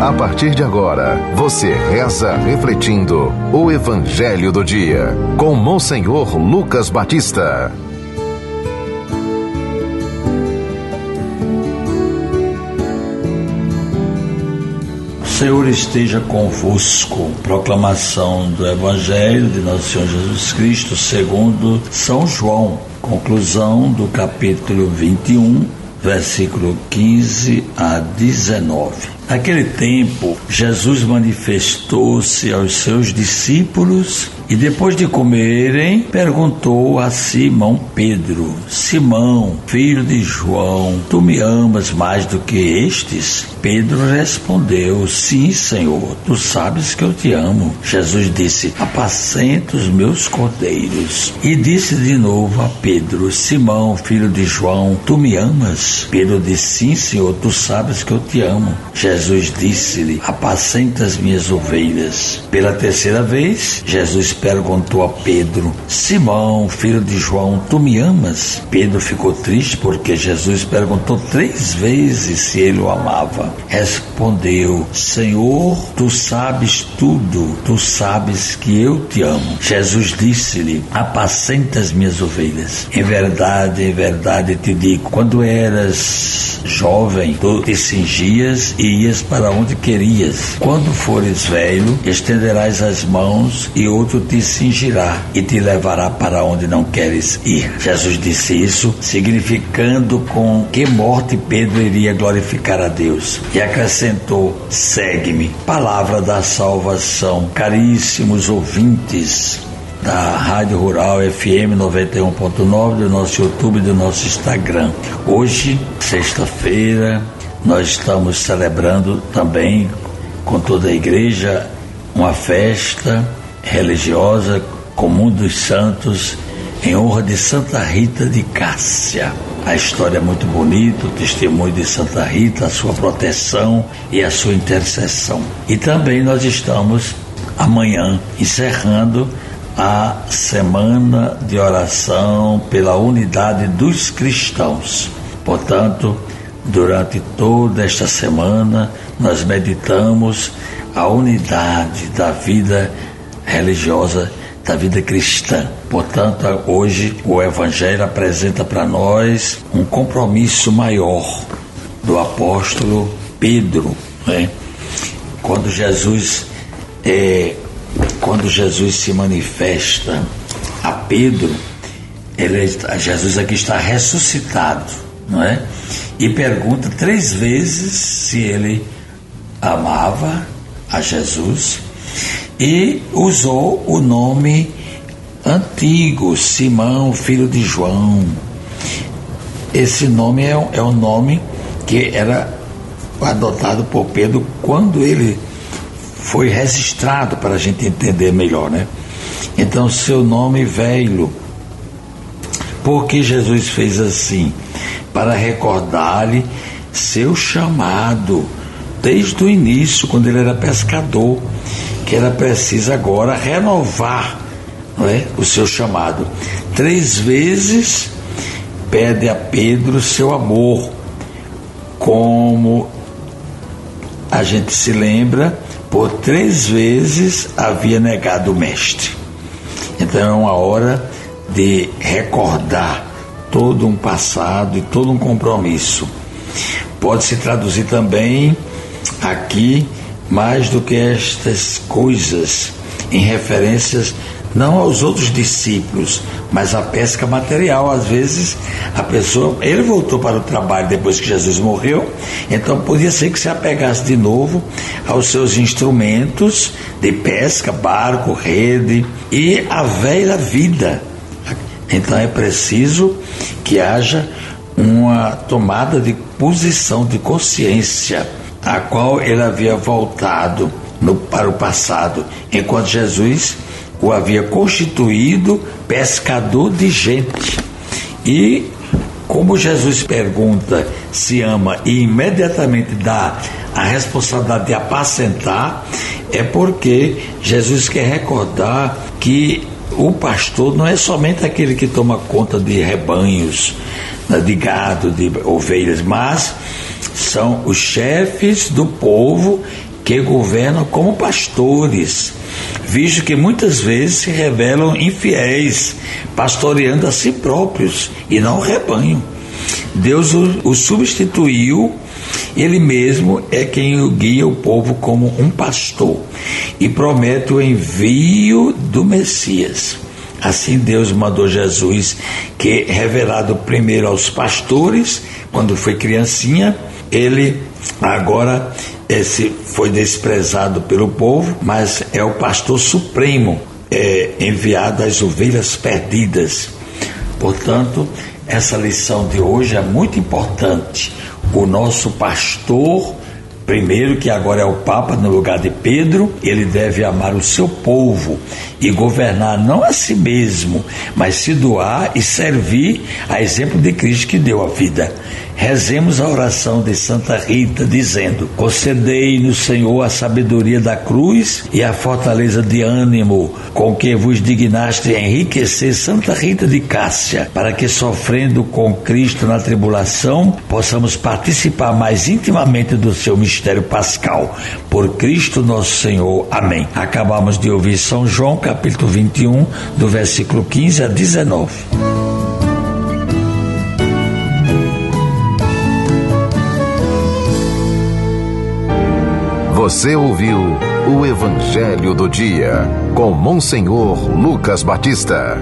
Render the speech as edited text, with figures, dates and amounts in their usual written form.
A partir de agora, você reza refletindo o Evangelho do Dia, com Monsenhor Lucas Batista. O Senhor esteja convosco. Proclamação do Evangelho de Nosso Senhor Jesus Cristo segundo São João. Conclusão do capítulo 21, versículo 15 a 19. Naquele tempo, Jesus manifestou-se aos seus discípulos e, depois de comerem, perguntou a Simão Pedro: Simão, filho de João, tu me amas mais do que estes? Pedro respondeu: Sim, Senhor, tu sabes que eu te amo. Jesus disse: apacenta os meus cordeiros. E disse de novo a Pedro: Simão, filho de João, tu me amas? Pedro disse: Sim, Senhor, tu sabes que eu te amo. Jesus disse-lhe: apacenta as minhas ovelhas. Pela terceira vez, Jesus perguntou a Pedro: Simão, filho de João, tu me amas? Pedro ficou triste porque Jesus perguntou 3 vezes se ele o amava. Respondeu: Senhor, tu sabes tudo, tu sabes que eu te amo. Jesus disse-lhe: apacenta as minhas ovelhas. Em verdade te digo, quando eras jovem, tu te cingias e ias para onde querias. Quando fores velho, estenderás as mãos e outro te cingirá e te levará para onde não queres ir. Jesus disse isso, significando com que morte Pedro iria glorificar a Deus. E acrescentou: segue-me. Palavra da salvação. Caríssimos ouvintes da Rádio Rural FM 91.9, do nosso YouTube e do nosso Instagram. Hoje, sexta-feira, nós estamos celebrando também com toda a igreja uma festa religiosa comum dos santos em honra de Santa Rita de Cássia. A história é muito bonita, o testemunho de Santa Rita, a sua proteção e a sua intercessão. E também nós estamos amanhã encerrando a semana de oração pela unidade dos cristãos. Portanto, durante toda esta semana, nós meditamos a unidade da vida religiosa, da vida cristã. Portanto, hoje o Evangelho apresenta para nós um compromisso maior do apóstolo Pedro, né? Quando Jesus se manifesta a Pedro, Jesus aqui está ressuscitado, não é? E pergunta 3 vezes se ele amava a Jesus e usou o nome antigo, Simão, filho de João. Esse nome é um nome que era adotado por Pedro quando ele foi registrado, para a gente entender melhor, né? Então, seu nome velho. Por que Jesus fez assim? Para recordar-lhe seu chamado desde o início, quando ele era pescador, que era preciso agora renovar, não é, o seu chamado. 3 vezes pede a Pedro seu amor, como a gente se lembra, por 3 vezes havia negado o mestre. Então é uma hora de recordar todo um passado e todo um compromisso. Pode se traduzir também aqui, mais do que estas coisas, em referências não aos outros discípulos, mas à pesca material. Às vezes a pessoa, ele voltou para o trabalho depois que Jesus morreu, então podia ser que se apegasse de novo aos seus instrumentos de pesca, barco, rede e a velha vida. Então é preciso que haja uma tomada de posição de consciência, a qual ele havia voltado para o passado, enquanto Jesus o havia constituído pescador de gente. E como Jesus pergunta se ama e imediatamente dá a responsabilidade de apacentar, é porque Jesus quer recordar que o pastor não é somente aquele que toma conta de rebanhos, de gado, de ovelhas, mas são os chefes do povo que governam como pastores, visto que muitas vezes se revelam infiéis, pastoreando a si próprios e não o rebanho. Deus o substituiu, ele mesmo é quem guia o povo como um pastor e promete o envio do Messias. Assim Deus mandou Jesus, que revelado primeiro aos pastores, quando foi criancinha, ele agora foi desprezado pelo povo, mas é o pastor supremo, enviado às ovelhas perdidas. Portanto, essa lição de hoje é muito importante. O nosso pastor, primeiro, que agora é o Papa no lugar de Pedro, ele deve amar o seu povo e governar não a si mesmo, mas se doar e servir a exemplo de Cristo, que deu a vida. Rezemos a oração de Santa Rita, dizendo: concedei-nos, Senhor, a sabedoria da cruz e a fortaleza de ânimo com que vos dignaste enriquecer Santa Rita de Cássia, para que, sofrendo com Cristo na tribulação, possamos participar mais intimamente do seu mistério pascal. Por Cristo nosso Senhor. Amém. Acabamos de ouvir São João, capítulo 21, do versículo 15 a 19. Você ouviu o Evangelho do Dia, com Monsenhor Lucas Batista.